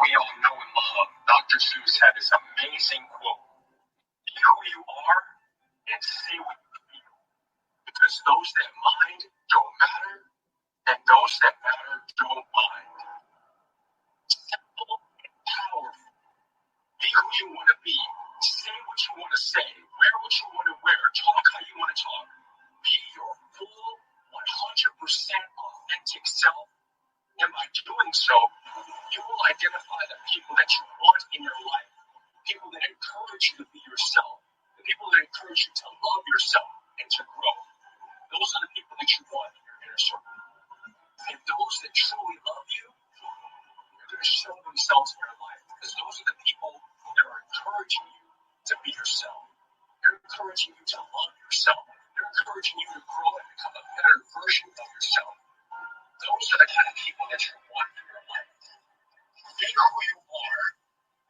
we all know and love, Dr. Seuss had this amazing quote: "Be who you are and say what you feel, because those that mind don't matter, and those that matter don't mind." Simple and powerful. Be who you want to be. Say what you want to say. Wear what you want to wear. Talk how you want to talk. Be your full, 100% authentic self. And by doing so, you will identify the people that you want in your life. People that encourage you to be yourself. The people that encourage you to love yourself and to grow. Those are the people that you want in your inner circle. And those that truly love you, they're going to show themselves in your life. Because those are the people that are encouraging you to be yourself. They're encouraging you to love yourself. They're encouraging you to grow and become a better version of yourself. Those are the kind of people that you want in your life. Be who you are.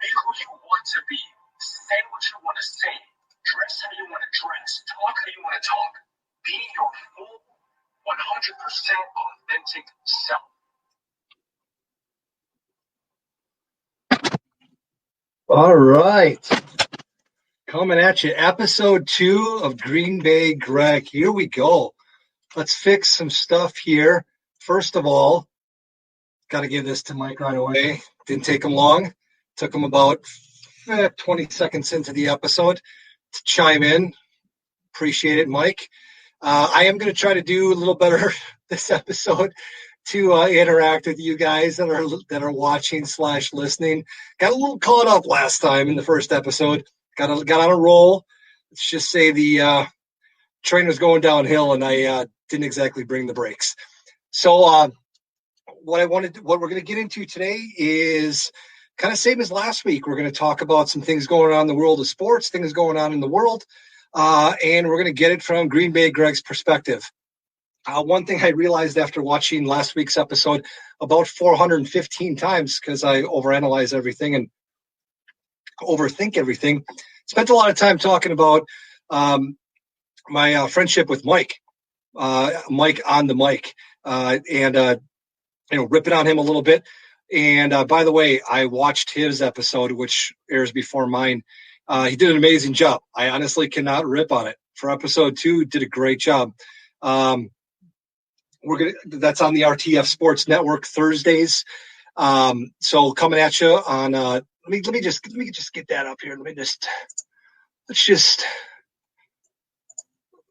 Be who you want to be. Say what you want to say. Dress how you want to dress. Talk how you want to talk. Be your full, 100% authentic self. All right. Coming at you, episode 2 of Green Bay Greg. Here we go. Let's fix some stuff here. First of all, got to give this to Mike right away. Didn't take him long. Took him about 20 seconds into the episode to chime in. Appreciate it, Mike. I am going to try to do a little better this episode to interact with you guys that are watching / listening. Got a little caught up last time in the first episode. Got on a roll. Let's just say the train was going downhill, and I didn't exactly bring the brakes. So what we're going to get into today is kind of same as last week. We're going to talk about some things going on in the world of sports, things going on in the world, and we're going to get it from Green Bay Greg's perspective. One thing I realized after watching last week's episode about 415 times, because I overanalyze everything and overthink everything, spent a lot of time talking about my friendship with Mike on the mic, and ripping on him a little bit. And by the way, I watched his episode, which airs before mine. He did an amazing job. I honestly cannot rip on it. For episode 2, did a great job. That's on the RTF Sports Network Thursdays. So coming at you on. Let me just get that up here. Let's just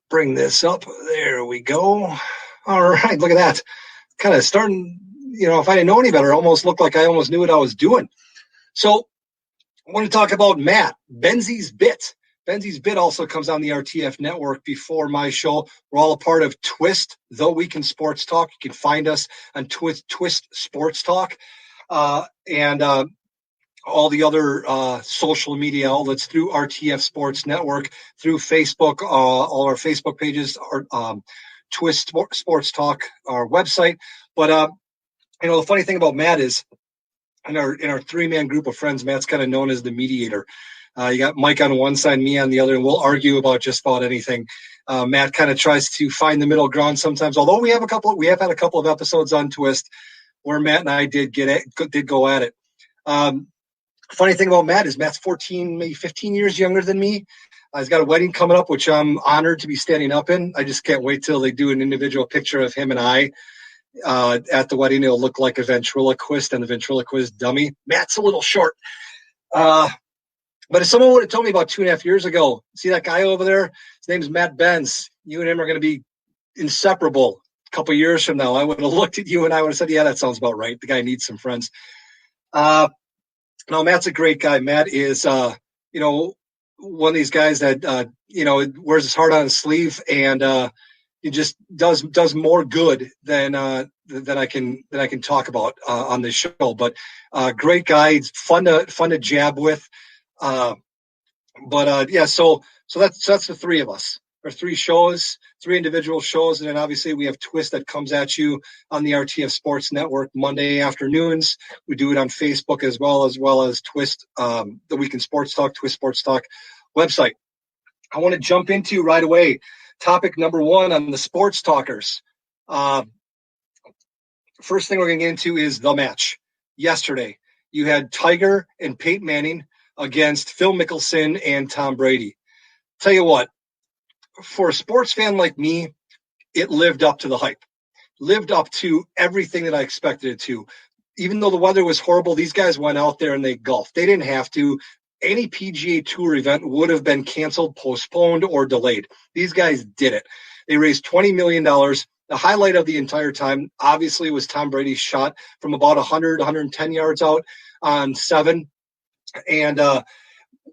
bring this up. There we go. All right, look at that. Kind of starting. If I didn't know any better, it almost looked like I almost knew what I was doing. So I want to talk about Matt, Benz's Bit. Benz's Bit also comes on the RTF network before my show. We're all a part of Twist, The Weekend Sports Talk. You can find us on Twist Sports Talk, and all the other social media outlets through RTF Sports Network, through Facebook, all our Facebook pages, Twist Sports Talk, our website. But the funny thing about Matt is, in our 3-man group of friends, Matt's kind of known as the mediator. You got Mike on one side, me on the other, and we'll argue about just about anything. Matt kind of tries to find the middle ground sometimes. Although we have had a couple of episodes on Twist where Matt and I did go at it. Funny thing about Matt is Matt's 14, maybe 15 years younger than me. He's got a wedding coming up, which I'm honored to be standing up in. I just can't wait till they do an individual picture of him and I. At the wedding, it'll look like a ventriloquist and the ventriloquist dummy. Matt's a little short. But if someone would have told me about 2.5 years ago, see that guy over there? His name's Matt Bentz. You and him are going to be inseparable a couple of years from now. I would have looked at you and I would have said, yeah, that sounds about right. The guy needs some friends. No, Matt's a great guy. Matt is, one of these guys that, wears his heart on his sleeve, and he just does more good than I can talk about on this show. But great guy, it's fun to jab with. Yeah, so that's the 3 of us. Our 3 shows, 3 individual shows, and then obviously we have Twist that comes at you on the RTF Sports Network Monday afternoons. We do it on Facebook as well as Twist, the Weekend Sports Talk, Twist Sports Talk website. I want to jump into right away. Topic number 1 on the Sports Talkers. First thing we're going to get into is the match yesterday. You had Tiger and Peyton Manning against Phil Mickelson and Tom Brady. Tell you what, for a sports fan like me, it lived up to the hype, lived up to everything that I expected it to. Even though the weather was horrible, these guys went out there and they golfed. They didn't have to. Any PGA Tour event would have been canceled, postponed, or delayed. These guys did it. They raised $20 million. The highlight of the entire time, obviously, was Tom Brady's shot from about 100, 110 yards out on 7. And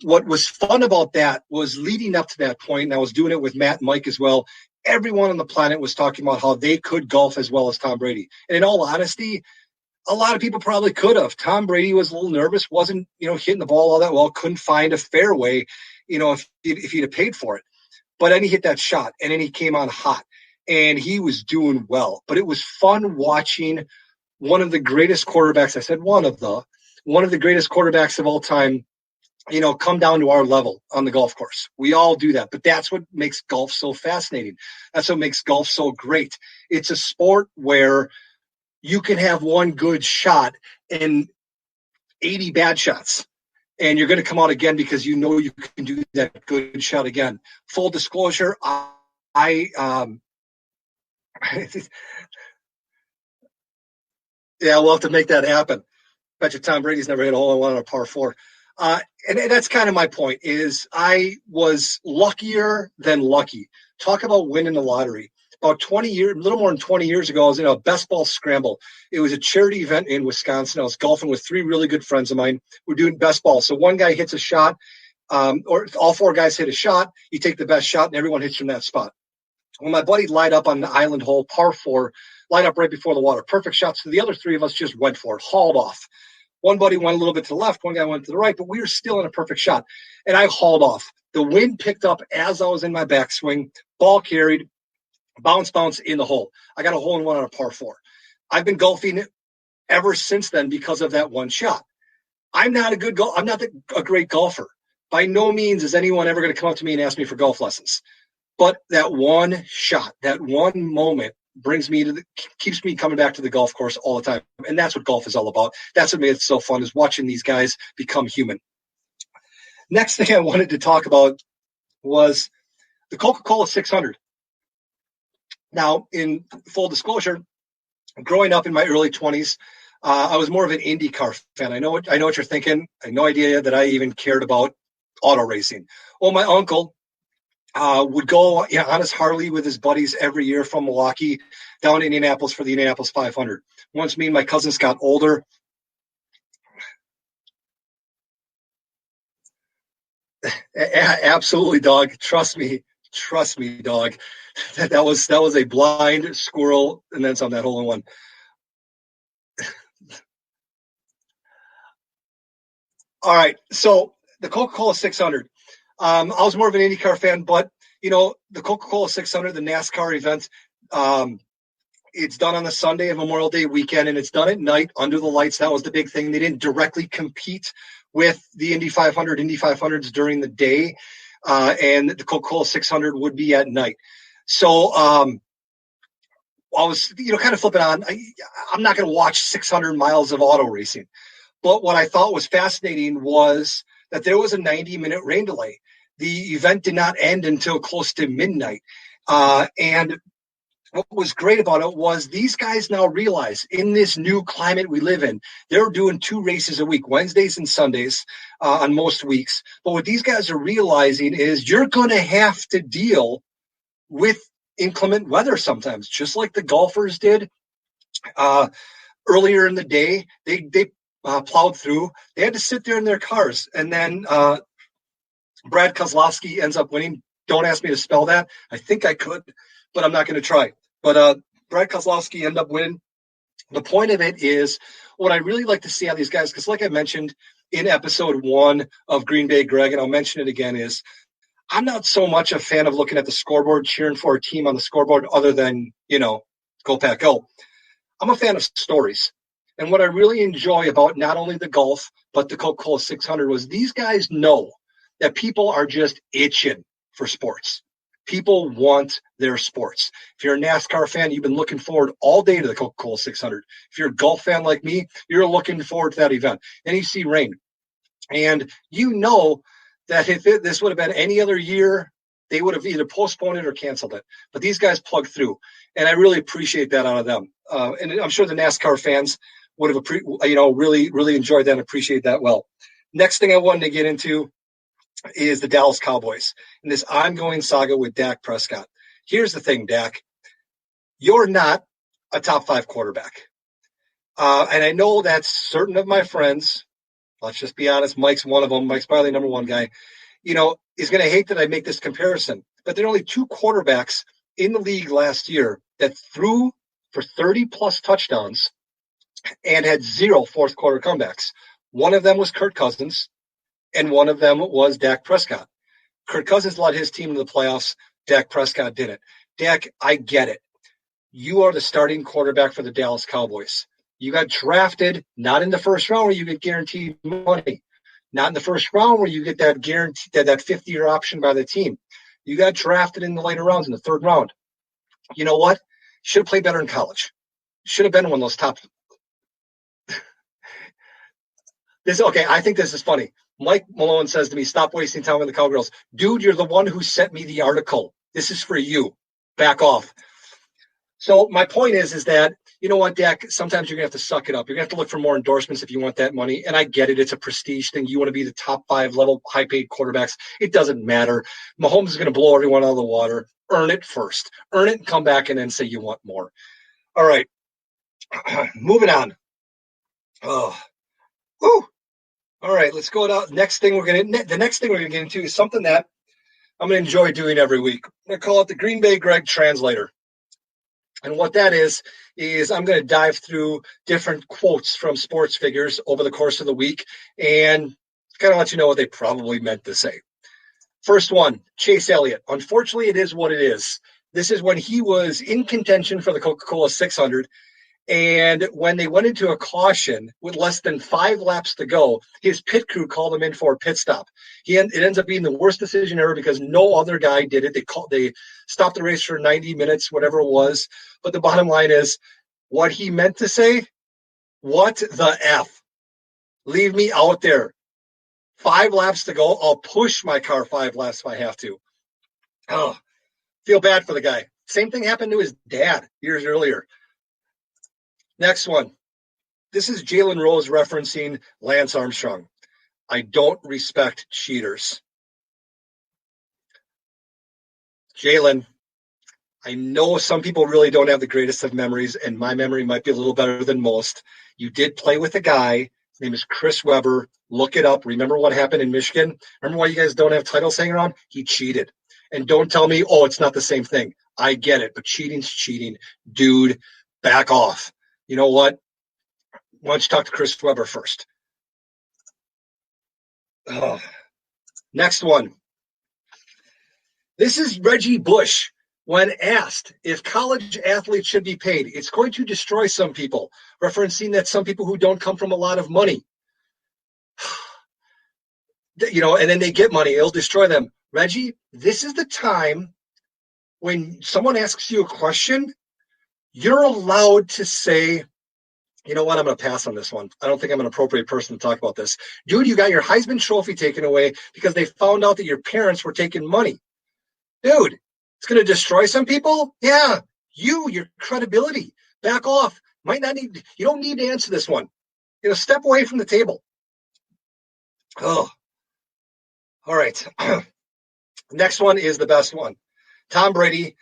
what was fun about that was leading up to that point, and I was doing it with Matt and Mike as well, everyone on the planet was talking about how they could golf as well as Tom Brady. And in all honesty, a lot of people probably could have. Tom Brady was a little nervous, wasn't, hitting the ball all that well, couldn't find a fairway, if he'd have paid for it. But then he hit that shot, and then he came on hot, and he was doing well. But it was fun watching one of the greatest quarterbacks. I said one of the greatest quarterbacks of all time, come down to our level on the golf course. We all do that, but that's what makes golf so fascinating. That's what makes golf so great. It's a sport where you can have one good shot and 80 bad shots, and you're going to come out again because you can do that good shot again. Full disclosure, I yeah, we'll have to make that happen. Bet you Tom Brady's never hit a hole-in-one on a par 4. And that's kind of my point, is I was luckier than lucky. Talk about winning the lottery. About 20 years, a little more than 20 years ago, I was in a best ball scramble. It was a charity event in Wisconsin. I was golfing with 3 really good friends of mine. We're doing best ball. So one guy hits a shot, or all 4 guys hit a shot. You take the best shot, and everyone hits from that spot. Well, my buddy light up on the island hole, par 4, light up right before the water. Perfect shot. So the other 3 of us just went for it, hauled off. One buddy went a little bit to the left, one guy went to the right, but we were still in a perfect shot. And I hauled off. The wind picked up as I was in my backswing, ball carried, bounce in the hole. I got a hole-in-one on a par 4. I've been golfing ever since then because of that one shot. I'm not a great golfer. By no means is anyone ever going to come up to me and ask me for golf lessons. But that one shot, that one moment keeps me coming back to the golf course all the time. And that's what golf is all about. That's what made it so fun, is watching these guys become human. Next thing I wanted to talk about was the Coca-Cola 600. Now, in full disclosure, growing up in my early 20s, I was more of an IndyCar fan. I know what you're thinking. I had no idea that I even cared about auto racing. Well, my uncle would go on his Harley with his buddies every year from Milwaukee down to Indianapolis for the Indianapolis 500. Once me and my cousins got older, absolutely, dog. Trust me, dog. That was a blind squirrel, and then some, that hole-in-one. All right, so the Coca-Cola 600. I was more of an IndyCar fan, but the Coca-Cola 600, the NASCAR event, it's done on the Sunday of Memorial Day weekend, and it's done at night under the lights. That was the big thing. They didn't directly compete with the Indy 500, Indy 500s during the day, and the Coca-Cola 600 would be at night. So I was, kind of flipping on. I'm not going to watch 600 miles of auto racing. But what I thought was fascinating was that there was a 90-minute rain delay. The event did not end until close to midnight. And what was great about it was these guys now realize, in this new climate we live in, they're doing 2 races a week, Wednesdays and Sundays on most weeks. But what these guys are realizing is you're going to have to deal with inclement weather sometimes, just like the golfers did earlier in the day. They plowed through. They had to sit there in their cars. And then Brad Kozlowski ends up winning. Don't ask me to spell that. I think I could, but I'm not going to try. But Brad Kozlowski ended up winning. The point of it is, what I really like to see out of these guys, because like I mentioned in episode 1 of Green Bay Greg, and I'll mention it again, is I'm not so much a fan of looking at the scoreboard, cheering for a team on the scoreboard other than, go Pack Go. I'm a fan of stories. And what I really enjoy about not only the golf, but the Coca-Cola 600 was these guys know that people are just itching for sports. People want their sports. If you're a NASCAR fan, you've been looking forward all day to the Coca-Cola 600. If you're a golf fan like me, you're looking forward to that event. Then you see rain. And you know that if this would have been any other year, they would have either postponed it or canceled it. But these guys plugged through, and I really appreciate that out of them. And I'm sure the NASCAR fans would have, really enjoyed that and appreciate that well. Next thing I wanted to get into is the Dallas Cowboys and this ongoing saga with Dak Prescott. Here's the thing, Dak. You're not a top 5 quarterback. And I know that certain of my friends, let's just be honest, Mike's one of them. Mike's probably the number one guy, is going to hate that I make this comparison. But there are only 2 quarterbacks in the league last year that threw for 30-plus touchdowns and had 0 fourth-quarter comebacks. One of them was Kirk Cousins, and one of them was Dak Prescott. Kirk Cousins led his team to the playoffs. Dak Prescott didn't. Dak, I get it. You are the starting quarterback for the Dallas Cowboys. You got drafted not in the first round where you get guaranteed money, not in the first round where you get that guarantee, that 50-year option by the team. You got drafted in the later rounds, in the 3rd round. You know what? Should have played better in college. Should have been one of those top. I think this is funny. Mike Malone says to me, stop wasting time with the Cowgirls. Dude, you're the one who sent me the article. This is for you. Back off. So my point is that, you know what, Dak, sometimes you're going to have to suck it up. You're going to have to look for more endorsements if you want that money. And I get it. It's a prestige thing. You want to be the top 5 level high-paid quarterbacks. It doesn't matter. Mahomes is going to blow everyone out of the water. Earn it first. Earn it and come back and then say you want more. All right. Moving on. Oh. Woo. All right, let's go down. The next thing we're going to get into is something that I'm going to enjoy doing every week. I'm going to call it the Green Bay Greg Translator. And what that is I'm going to dive through different quotes from sports figures over the course of the week and kind of let you know what they probably meant to say. First one, Chase Elliott. Unfortunately, it is what it is. This is when he was in contention for the Coca-Cola 600. And when they went into a caution with less than 5 laps to go, his pit crew called him in for a pit stop. It ends up being the worst decision ever because no other guy did it. They stopped the race for 90 minutes, whatever it was. But the bottom line is what he meant to say, what the F? Leave me out there. 5 laps to go. I'll push my car 5 laps if I have to. Oh, feel bad for the guy. Same thing happened to his dad years earlier. Next one. This is Jalen Rose referencing Lance Armstrong. I don't respect cheaters. Jalen, I know some people really don't have the greatest of memories, and my memory might be a little better than most. You did play with a guy. His name is Chris Webber. Look it up. Remember what happened in Michigan? Remember why you guys don't have titles hanging around? He cheated. And don't tell me, it's not the same thing. I get it, but cheating's cheating. Dude, back off. You know what? Why don't you talk to Chris Webber first? Next one. This is Reggie Bush. When asked if college athletes should be paid, it's going to destroy some people, referencing that some people who don't come from a lot of money, and then they get money, it'll destroy them. Reggie, this is the time when someone asks you a question, you're allowed to say, you know what, I'm going to pass on this one. I don't think I'm an appropriate person to talk about this. Dude, you got your Heisman Trophy taken away because they found out that your parents were taking money. Dude, it's going to destroy some people? Yeah, your credibility. Back off. You don't need to answer this one. Step away from the table. Oh, all right. Next one is the best one. Tom Brady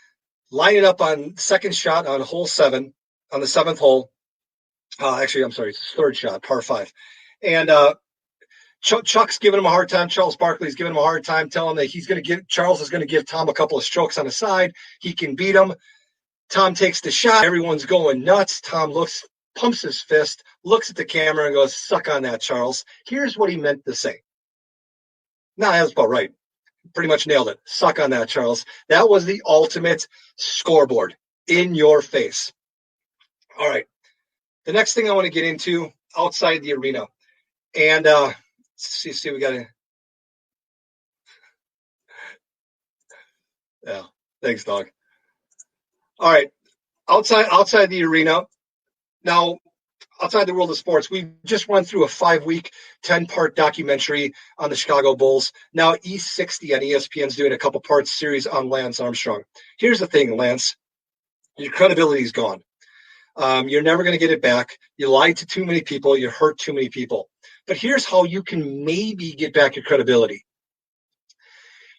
lining up on second shot on hole 7, on the 7th hole. It's 3rd shot, par 5. And Chuck's giving him a hard time. Charles Barkley's giving him a hard time, telling him that Charles is going to give Tom a couple of strokes on the side. He can beat him. Tom takes the shot. Everyone's going nuts. Tom pumps his fist, looks at the camera and goes, suck on that, Charles. Here's what he meant to say. No, that's about right. Pretty much nailed it. Suck on that, Charles. That was the ultimate scoreboard in your face. All right. The next thing I want to get into outside the arena. And see, we got to. Yeah. Thanks, dog. All right. Outside the arena. Now, outside the world of sports, we just went through a 5-week, 10-part documentary on the Chicago Bulls. Now, E60 on ESPN is doing a couple parts series on Lance Armstrong. Here's the thing, Lance. Your credibility is gone. You're never going to get it back. You lied to too many people. You hurt too many people. But here's how you can maybe get back your credibility.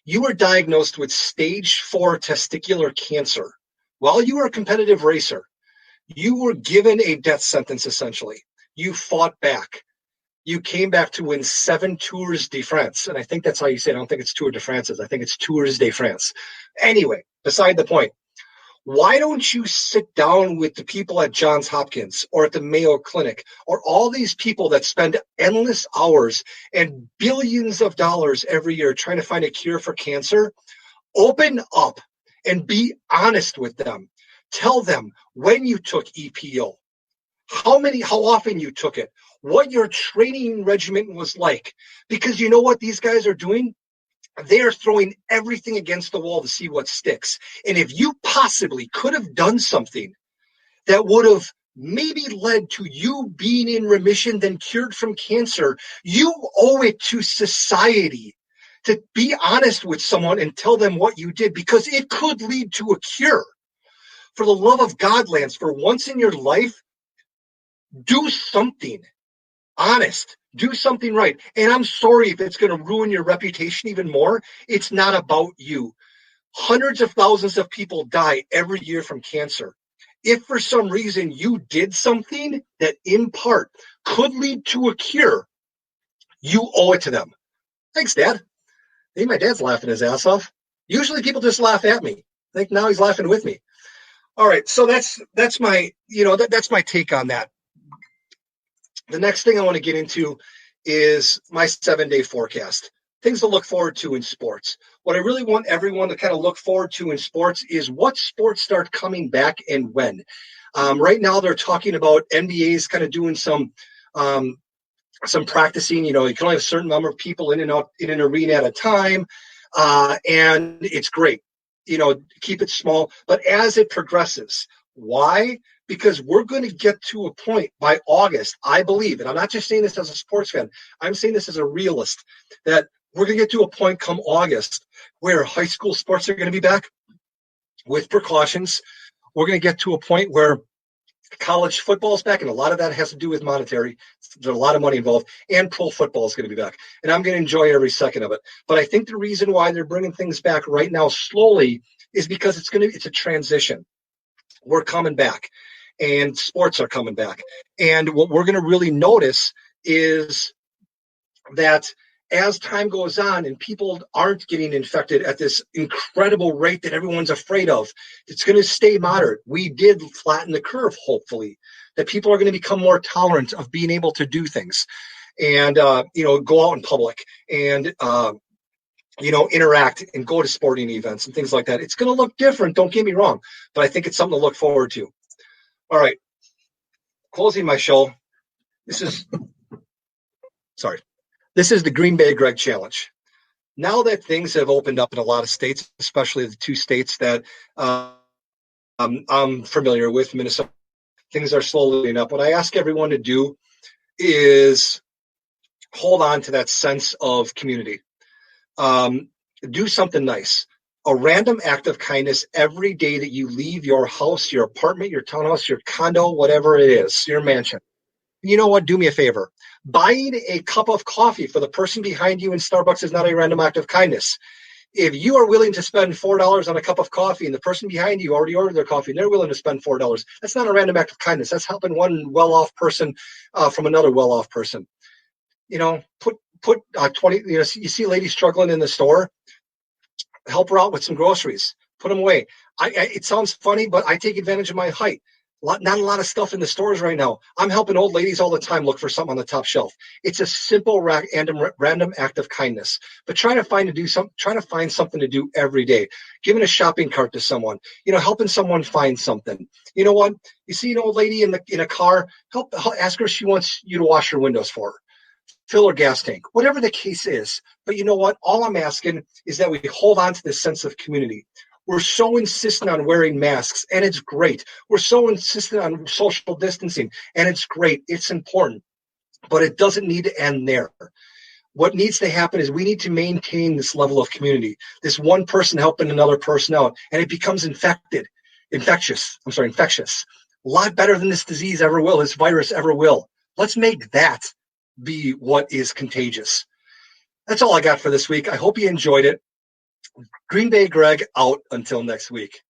You were diagnosed with stage 4 testicular cancer while you were a competitive racer. You were given a death sentence, essentially. You fought back. You came back to win 7 Tours de France. And I think that's how you say it. I don't think it's Tour de France. I think it's Tours de France. Anyway, beside the point. Why don't you sit down with the people at Johns Hopkins or at the Mayo Clinic or all these people that spend endless hours and billions of dollars every year trying to find a cure for cancer? Open up and be honest with them. Tell them when you took EPO, how often you took it, what your training regimen was like. Because you know what these guys are doing? They are throwing everything against the wall to see what sticks. And if you possibly could have done something that would have maybe led to you being in remission, then cured from cancer, you owe it to society to be honest with someone and tell them what you did, because it could lead to a cure. For the love of God, Lance, for once in your life, do something honest. Do something right. And I'm sorry if it's going to ruin your reputation even more. It's not about you. Hundreds of thousands of people die every year from cancer. If for some reason you did something that in part could lead to a cure, you owe it to them. Thanks, Dad. Hey, my dad's laughing his ass off. Usually people just laugh at me. I think now he's laughing with me. All right, so that's my that's my take on that. The next thing I want to get into is my 7-day forecast. Things to look forward to in sports. What I really want everyone to kind of look forward to in sports is what sports start coming back and when. Right now, they're talking about NBA's kind of doing some practicing. You can only have a certain number of people in and out in an arena at a time, and it's great. Keep it small. But as it progresses, why? Because we're going to get to a point by August, I believe, and I'm not just saying this as a sports fan, I'm saying this as a realist, that we're going to get to a point come August where high school sports are going to be back with precautions. We're going to get to a point where college football is back, and a lot of that has to do with monetary. There's a lot of money involved, and pro football is going to be back. And I'm going to enjoy every second of it. But I think the reason why they're bringing things back right now slowly is because it's a transition. We're coming back. And sports are coming back. And what we're going to really notice is that as time goes on and people aren't getting infected at this incredible rate that everyone's afraid of, it's going to stay moderate. We did flatten the curve, hopefully, that people are going to become more tolerant of being able to do things and, go out in public and, interact and go to sporting events and things like that. It's going to look different. Don't get me wrong, but I think it's something to look forward to. All right, closing my show. This is the Green Bay Greg Challenge. Now that things have opened up in a lot of states, especially the 2 states that I'm familiar with, Minnesota, things are slowly opening up. What I ask everyone to do is hold on to that sense of community. Do something nice. A random act of kindness every day that you leave your house, your apartment, your townhouse, your condo, whatever it is, your mansion. You know what? Do me a favor. Buying a cup of coffee for the person behind you in Starbucks is not a random act of kindness. If you are willing to spend $4 on a cup of coffee and the person behind you already ordered their coffee and they're willing to spend $4, that's not a random act of kindness. That's helping one well-off person from another well-off person. Put 20, you see ladies struggling in the store, help her out with some groceries, put them away. It sounds funny, but I take advantage of my height. Not a lot of stuff in the stores right now. I'm helping old ladies all the time look for something on the top shelf. It's a simple random act of kindness, but try to find something to do every day. Giving a shopping cart to someone, helping someone find something. You know what? You see an old lady in a car, ask her if she wants you to wash her windows for her. Fill her gas tank, whatever the case is. But you know what? All I'm asking is that we hold on to this sense of community. We're so insistent on wearing masks, and it's great. We're so insistent on social distancing, and it's great. It's important, but it doesn't need to end there. What needs to happen is we need to maintain this level of community, this one person helping another person out, and it becomes infectious. A lot better than this disease ever will, this virus ever will. Let's make that be what is contagious. That's all I got for this week. I hope you enjoyed it. Green Bay Greg out until next week.